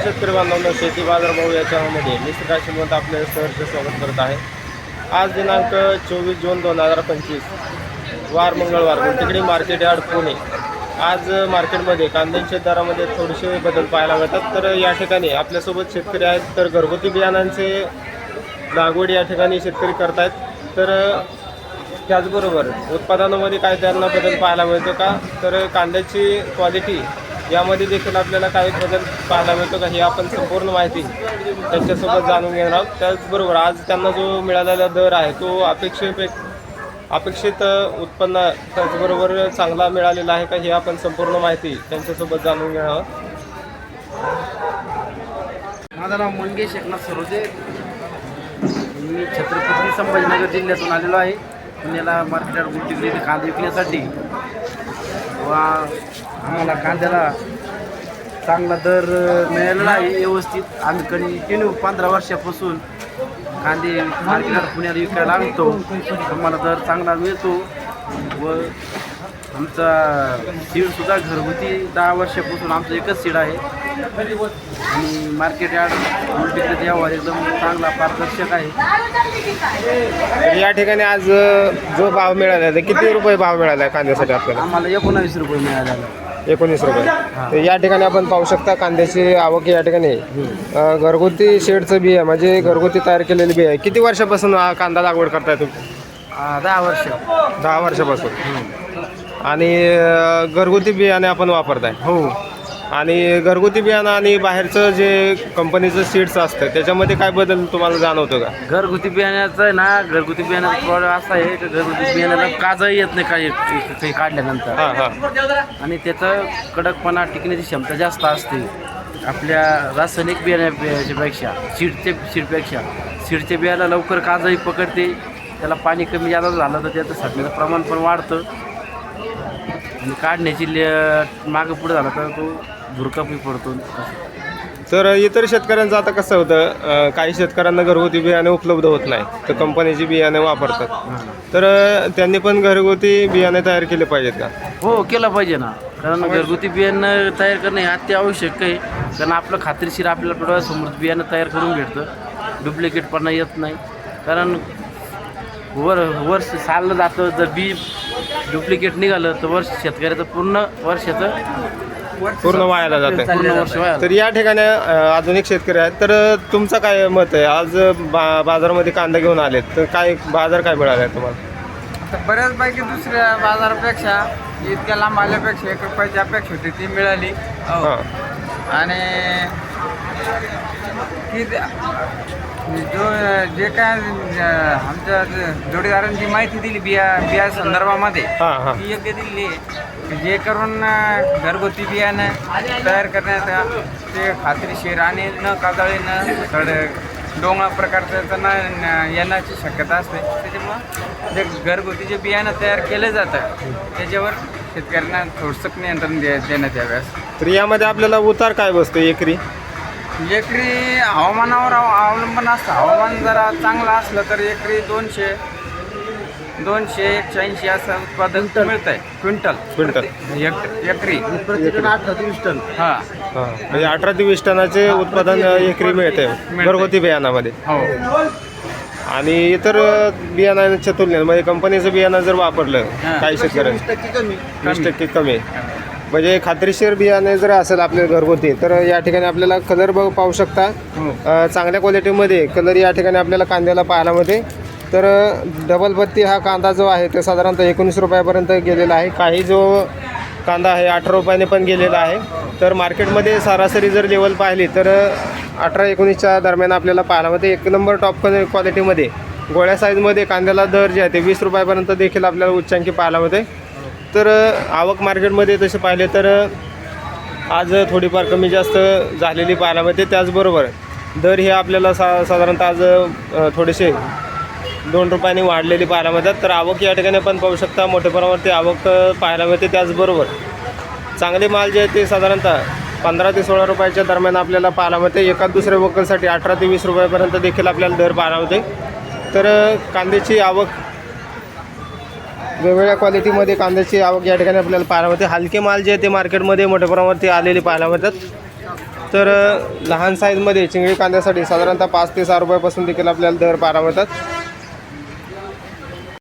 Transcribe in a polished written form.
शेतकरी बांधवांनो, शेती बाजार भाव या चॅनलमध्ये मी श्रीकांत श्रीमंत आपले सहर्ष स्वागत करत आहे। आज दिनांक 24 जून 2025 वार मंगळवार, गुलटेकडी मार्केट यार्ड पुणे। आज मार्केटमध्ये कांद्यांच्या दरामध्ये थोडेसे बदल पाहायला मिळतात। तर या ठिकाणी आपल्यासोबत शेतकरी आहेत। तर घरगुती बियाणांचे लागवड या ठिकाणी शेतकरी करतायत। तर त्याचबरोबर उत्पादनामध्ये काय त्यांना बदल पाहायला मिळतो का, तर कांद्याची क्वालिटी यामध्ये देखील आपल्याला काही बदल पाहायला मिळतो का, ही आपण संपूर्ण माहिती त्यांच्यासोबत जाणून घेणार आहोत। त्याचबरोबर आज त्यांना जो मिळालेला दर आहे तो अपेक्षित उत्पन्न त्याचबरोबर चांगला मिळालेला आहे का, ही आपण संपूर्ण माहिती त्यांच्यासोबत जाणून घेणार आहोत। माझं नाव मंगेश एकनाथ सरोदे, मी छत्रपती संभाजीनगर जिल्ह्यातून आलेलो आहे। पुण्याला मार्केट गुलटेकडी कांदे विकण्यासाठी व आम्हाला कांद्याला चांगला दर मिळालेला आहे व्यवस्थित। आम्ही कंटिन्यू 15 वर्षापासून कांदे मार्केटला पुण्याला विकायला आणतो। आम्हाला दर चांगला मिळतो व आमचा सीडसुद्धा घरगुती 10 वर्षापासून आमचं एकच सीड आहे आणि मार्केट यार्ड गुलटेकडीचा व्यवहार एकदम चांगला पारदर्शक आहे। या ठिकाणी आज जो भाव मिळाला आहे किती रुपये भाव मिळाला आहे कांद्यासाठी आपल्याला? आम्हाला 19 रुपये मिळालेला। 19 रुपये। तर या ठिकाणी आपण पाहू शकता कांद्याची आवक या ठिकाणी घरगुती शेडचं बी आहे, म्हणजे घरगुती तयार केलेली बी आहे। किती वर्षापासून हा कांदा लागवड करताय तुम्ही? 10 वर्ष। 10 वर्षापासून। आणि घरगुती बियाणे आपण वापरताय? हो। आणि घरगुती बियाणं आणि बाहेरचं जे कंपनीचं सीड्स असतं त्याच्यामध्ये काय बदल तुम्हाला जाणवतो का? घरगुती बियाण्याचं आहे ना, घरगुती बियाण्याचा प्रॉब्लेम असा आहे की घरगुती बियाण्याला काजही येत नाही काही काढल्यानंतर। आणि त्याचं कडकपणा टिकण्याची क्षमता जास्त असते आपल्या रासायनिक बियाण्यापेक्षा। सीडच्या बियाला लवकर काजही पकडते, त्याला पाणी कमी जास्त झालं तर त्याचं साठण्याचं प्रमाण पण वाढतं आणि काढण्याची मागं पुढे झाला तर तो धुरकापी पडतो। तर इतर शेतकऱ्यांचं आता कसं होतं, काही शेतकऱ्यांना घरगुती बियाणे उपलब्ध होत नाही तर कंपनीची बियाणे वापरतात। तर त्यांनी पण घरगुती बियाणे तयार केले पाहिजेत का? हो, केलं पाहिजे ना, कारण घरगुती बियाणं तयार करणं हे अत्यावश्यक आहे। कारण आपलं खात्रीशीर आपल्याला डोळ्यासमोर बियाणं तयार करून भेटतं, डुप्लिकेटपणा येत नाही। कारण वर्ष चाललं जातं, जर बी डुप्लिकेट निघालं तर शेतकऱ्याचं पूर्ण वर्षाचं वायाला जातं, पूर्ण वर्ष वाया। तर या ठिकाणी आधुनिक शेतकरी आहेत। तर तुमचं काय मत आहे? आज बाजारामध्ये कांदा घेऊन आलेत तर काय बाजार काय मिळाला आहे तुम्हाला? आता बऱ्याचपैकी दुसऱ्या बाजारापेक्षा इतक्या लांब आल्यापेक्षा 1 रुपयाची अपेक्षा होती ती मिळाली। आणि की जे काय आमच्या जोडीदारांनी माहिती दिली बिया संदर्भामध्ये ती योग्य दिली आहे, जे करून घरगुती बियाणं तयार करण्यात ते खात्रीशीर आणि न काजळी न डोंगळा प्रकारचं येण्याची शक्यता असते। त्याच्यामुळं जे घरगुती जे बियाणं तयार केलं जातं त्याच्यावर शेतकऱ्यांना थोडंसं नियंत्रण देण्यात यावे। तर यामध्ये आपल्याला उतार काय बसतो एकरी? हवामानावर अवलंबून असतं। हवामान जरा चांगलं असलं तर एकरी 200, 180 असं उत्पादन मिळत आहे। क्विंटल एकरी 18 ते 20 टन। म्हणजे 18 ते 20 टनाचे उत्पादन एकरी मिळते घरगुती बियाणामध्ये। हो। आणि इतर बियाणांच्या तुलनेत म्हणजे कंपनीचं बियाणं जर वापरलं काही शेतकऱ्यांनी 20% कमी, म्हणजे खात्रीशीर बियाणे जर असेल आपल्या घरगुती, तर या ठिकाणी आपल्याला कलर पाहू शकता चांगल्या क्वालिटीमध्ये कलर या ठिकाणी आपल्याला कांद्याला पाहायला मिळते। तर डबल बत्ती हा कांदा जो आहे तो साधारणतः 19 रुपयापर्यंत गेलेला आहे। काही जो कांदा आहे 18 रुपयाने पण गेलेला आहे। तर मार्केटमध्ये सरासरी जर लेवल पाहिली तर 18-19च्या दरम्यान आपल्याला पाहायला मिळते। 1 नंबर टॉप क्वालिटीमध्ये गोळ्या साईजमध्ये कांद्याला दर जे आहे ते 20 रुपयापर्यंत देखील आपल्याला उच्चांकी पाहायला मिळते। तर आवक मार्केटमध्ये तसे पाहिले तर आज थोडीफार कमी जास्त झालेली पाहायला मिळते। त्याचबरोबर दर हे आपल्याला साधारणतः आज थोडेसे 2 रुपयांनी वाढलेली पाहायला मिळतात। तर आवक या ठिकाणी आपण पाहू शकता मोठ्या प्रमाणावरती आवक पाहायला मिळते। त्याचबरोबर चांगले माल जे आहे ते साधारणतः 15 ते 16 रुपयाच्या दरम्यान आपल्याला पाहायला मिळते। एका दुसऱ्या वकलसाठी 18 ते 20 रुपयापर्यंत देखील आपल्याला दर पाहायला मिळते। तर कांद्याची आवक वेगवेगळ्या क्वालिटीमध्ये कांद्याची आवक या ठिकाणी आपल्याला पाहायला मिळते। हलके माल जे आहे ते मार्केटमध्ये मोठ्या प्रमाणावरती आलेले पाहायला मिळतात। तर लहान साईजमध्ये चिंगळी कांद्यासाठी साधारणतः 5 ते 6 रुपयापासून देखील आपल्याला दर पाहायला मिळतात.